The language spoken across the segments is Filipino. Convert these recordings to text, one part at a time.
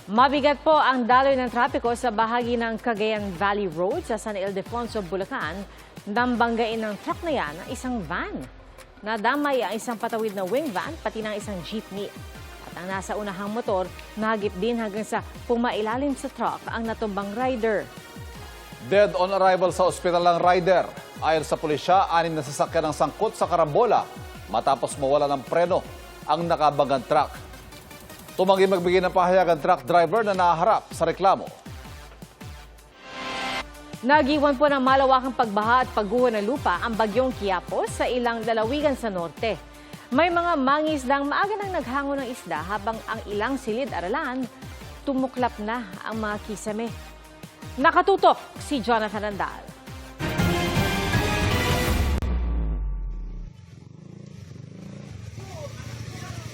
Mabigat po ang daloy ng trapiko sa bahagi ng Cagayan Valley Road sa San Ildefonso, Bulacan. Nang banggain ng truck na yan ang isang van. Nadamay ang isang patawid na wing van pati ng isang jeepney. At ang nasa unahang motor, nahagip din hanggang sa pumailalim sa truck ang natumbang rider. Dead on arrival sa ospital ng rider. Ayon sa pulisya, 6 na sasakyan ng sangkot sa karambola matapos mawala ng preno ang nakabanggang truck. Tumanggi magbigay ng pahayag ang truck driver na naharap sa reklamo. Nagiwan po ng malawakang pagbaha at pagguho ng lupa ang bagyong Quiapo sa ilang lalawigan sa norte. May mga mangisdang maaga nang naghango ng isda habang ang ilang silid-aralan tumuklap na ang mga kisame. Nakatutok si Jonathan Andal.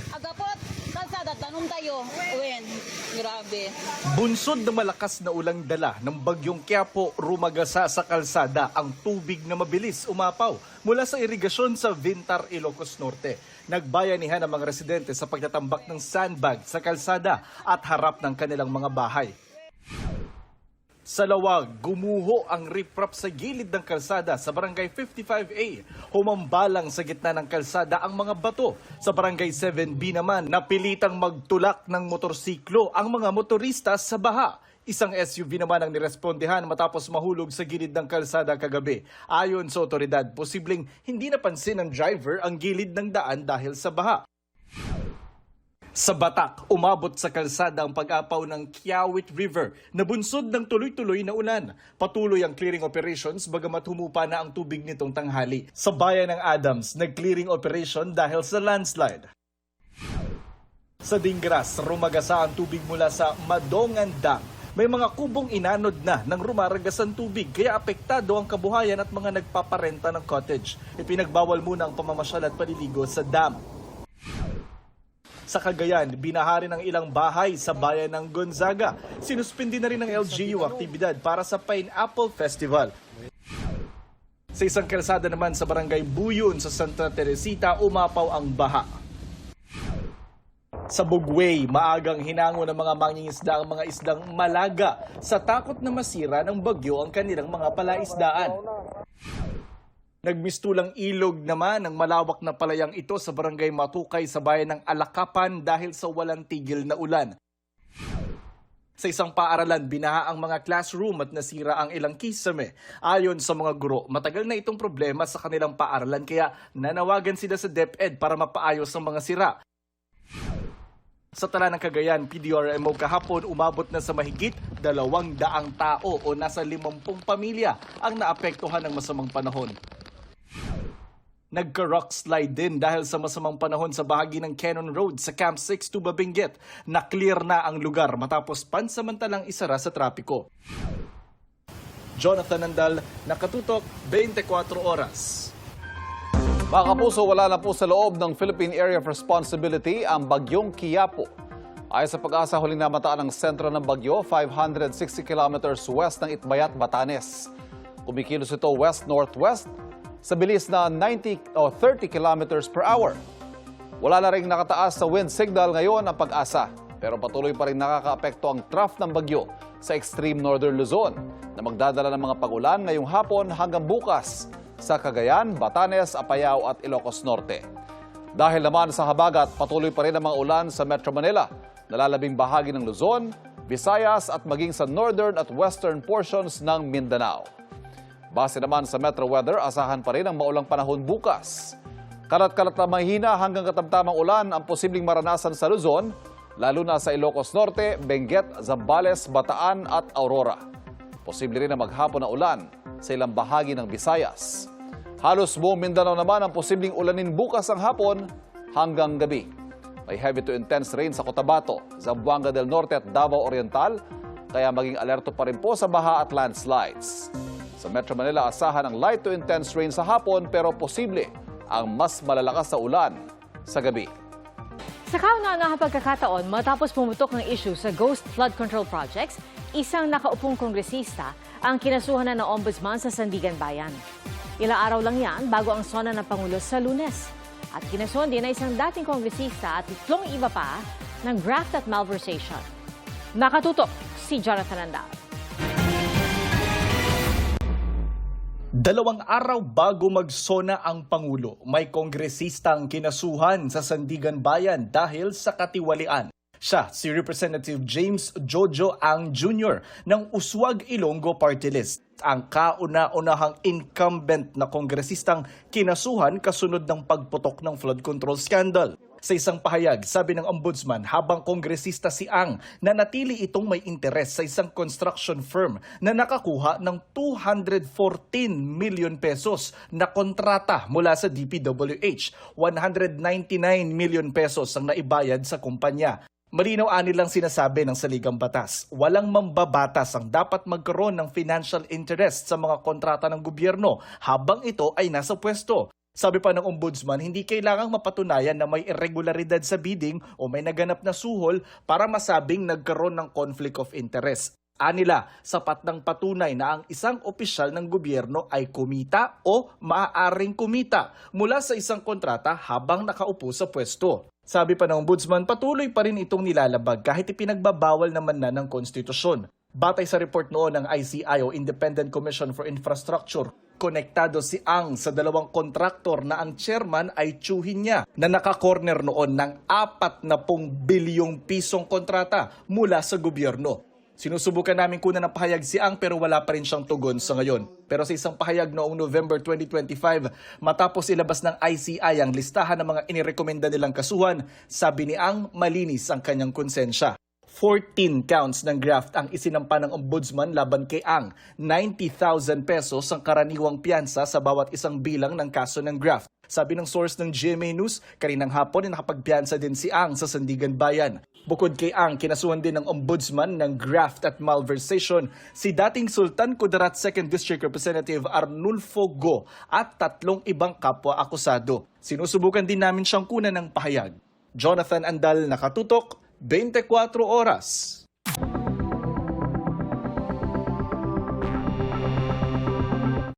Agapot, kalsada, tanong tayo. Uwin, grabe. Bunsod na malakas na ulang dala ng bagyong Quiapo rumagasa sa kalsada ang tubig na mabilis umapaw mula sa irigasyon sa Vintar, Ilocos Norte. Nagbayanihan ang mga residente sa pagtatambak ng sandbag sa kalsada at harap ng kanilang mga bahay. Sa Lawag, gumuho ang riprap sa gilid ng kalsada sa Barangay 55A. Humambalang sa gitna ng kalsada ang mga bato. Sa Barangay 7B naman, napilitang magtulak ng motorsiklo ang mga motorista sa baha. Isang SUV naman ang nirespondehan matapos mahulog sa gilid ng kalsada kagabi. Ayon sa otoridad, posibleng hindi napansin ng driver ang gilid ng daan dahil sa baha. Sa Batak, umabot sa kalsada ang pag-apaw ng Kiawit River na bunsod ng tuloy-tuloy na ulan. Patuloy ang clearing operations bagamat humupa na ang tubig nitong tanghali. Sa bayan ng Adams, nag-clearing operation dahil sa landslide. Sa Dingras, rumagasa ang tubig mula sa Madongan Dam. May mga kubong inanod na ng rumaragasang tubig kaya apektado ang kabuhayan at mga nagpaparenta ng cottage. Ipinagbawal muna ang pamamasyal at paliligo sa dam. Sa Cagayan, binahari ng ilang bahay sa bayan ng Gonzaga. Sinuspindi na rin ng LGU aktibidad para sa Pineapple Festival. Sa isang kalsada naman sa Barangay Buyon sa Santa Teresita, umapaw ang baha. Sa Bugway, maagang hinango ng mga mangingisda ang mga isdang malaga sa takot na masira ng bagyo ang kanilang mga palaisdaan. Nagmistulang ilog naman ang malawak na palayang ito sa Barangay Matukay sa bayan ng Alakapan dahil sa walang tigil na ulan. Sa isang paaralan, binaha ang mga classroom at nasira ang ilang kisame. Ayon sa mga guro, matagal na itong problema sa kanilang paaralan kaya nanawagan sila sa DepEd para mapaayos ang mga sira. Sa Tala ng Cagayan, PDRMO kahapon umabot na sa mahigit 200 tao o nasa 50 pamilya ang naapektuhan ng masamang panahon. Nagka-rock slide din dahil sa masamang panahon sa bahagi ng Cannon Road sa Camp 6 to Babinguet. Na-clear na ang lugar matapos pansamantalang isara sa trapiko. Jonathan Andal, Nakatutok, 24 Oras. Mga kapuso, wala na po sa loob ng Philippine Area of Responsibility ang bagyong Quiapo. Ayon sa Pag-asa, huling namataan ang sentro ng bagyo, 560 kilometers west ng Itbayat, Batanes. Kumikilos ito west-northwest sa bilis na 30 kilometers per hour. Wala na ring nakataas sa wind signal ngayon ang Pag-asa, pero patuloy pa rin nakakaapekto ang trough ng bagyo sa extreme northern Luzon na magdadala ng mga pag-ulan ngayong hapon hanggang bukas sa Cagayan, Batanes, Apayao at Ilocos Norte. Dahil naman sa habagat, patuloy pa rin ang mga ulan sa Metro Manila, nalalabing bahagi ng Luzon, Visayas at maging sa northern at western portions ng Mindanao. Base naman sa Metro Weather, asahan pa rin ang maulang panahon bukas. Kalat-kalat na mahina hanggang katamtamang ulan ang posibleng maranasan sa Luzon, lalo na sa Ilocos Norte, Benguet, Zambales, Bataan at Aurora. Posible rin na maghapon na ulan sa ilang bahagi ng Visayas. Halos buong Mindanao naman ang posibleng ulanin bukas ang hapon hanggang gabi. May heavy to intense rain sa Cotabato, Zamboanga del Norte at Davao Oriental, kaya maging alerto pa rin po sa baha at landslides. Sa Metro Manila, asahan ang light to intense rain sa hapon pero posible ang mas malalakas na ulan sa gabi. Sa kauna-unahang pagkakataon, matapos pumutok ng issue sa Ghost Flood Control Projects, isang nakaupong kongresista ang kinasuhan na ng Ombudsman sa Sandigan Bayan. Ilang araw lang yan bago ang sona ng Pangulo sa Lunes. At kinasuhan din na isang dating kongresista at 3 iba pa ng graft at malversation. Nakatutok si Jonathan Andal. 2 araw bago magsona ang Pangulo, may kongresistang kinasuhan sa Sandigan Bayan dahil sa katiwalian. Siya, si Representative James Jojo Ang Jr. ng Uswag Ilonggo Party List. Ang kauna-unahang incumbent na kongresistang kinasuhan kasunod ng pagputok ng flood control scandal. Sa isang pahayag, sabi ng ombudsman, habang kongresista si Ang, nanatili itong may interes sa isang construction firm na nakakuha ng 214 million pesos na kontrata mula sa DPWH. 199 million pesos ang naibayad sa kumpanya. Malinaw nilang sinasabi ng saligang batas, walang mambabatas ang dapat magkaroon ng financial interest sa mga kontrata ng gobyerno habang ito ay nasa pwesto. Sabi pa ng ombudsman, hindi kailangang mapatunayan na may irregularidad sa bidding o may naganap na suhol para masabing nagkaroon ng conflict of interest. Anila, sapat ng patunay na ang isang opisyal ng gobyerno ay kumita o maaaring kumita mula sa isang kontrata habang nakaupo sa pwesto. Sabi pa ng ombudsman, patuloy pa rin itong nilalabag kahit ipinagbabawal naman na ng konstitusyon. Batay sa report noon ng ICI o Independent Commission for Infrastructure, konektado si Ang sa 2 kontraktor na ang chairman ay tiyuhin niya na nakakorner noon ng 40 bilyong pisong kontrata mula sa gobyerno. Sinusubukan namin kunan ng pahayag si Ang pero wala pa rin siyang tugon sa ngayon. Pero sa isang pahayag noong November 2025, matapos ilabas ng ICI ang listahan ng mga inirekomenda nilang kasuhan, sabi ni Ang malinis ang kanyang konsensya. 14 counts ng graft ang isinampa ng ombudsman laban kay Ang. 90,000 pesos ang karaniwang piyansa sa bawat isang bilang ng kaso ng graft. Sabi ng source ng GMA News, kaninang hapon na nakapagpiyansa din si Ang sa Sandigan Bayan. Bukod kay Ang, kinasuhan din ng ombudsman ng graft at malversation si dating Sultan Kudarat 2nd District Representative Arnulfo Go at 3 ibang kapwa akusado. Sinusubukan din namin siyang kunan ng pahayag. Jonathan Andal, Nakatutok, 24 Oras.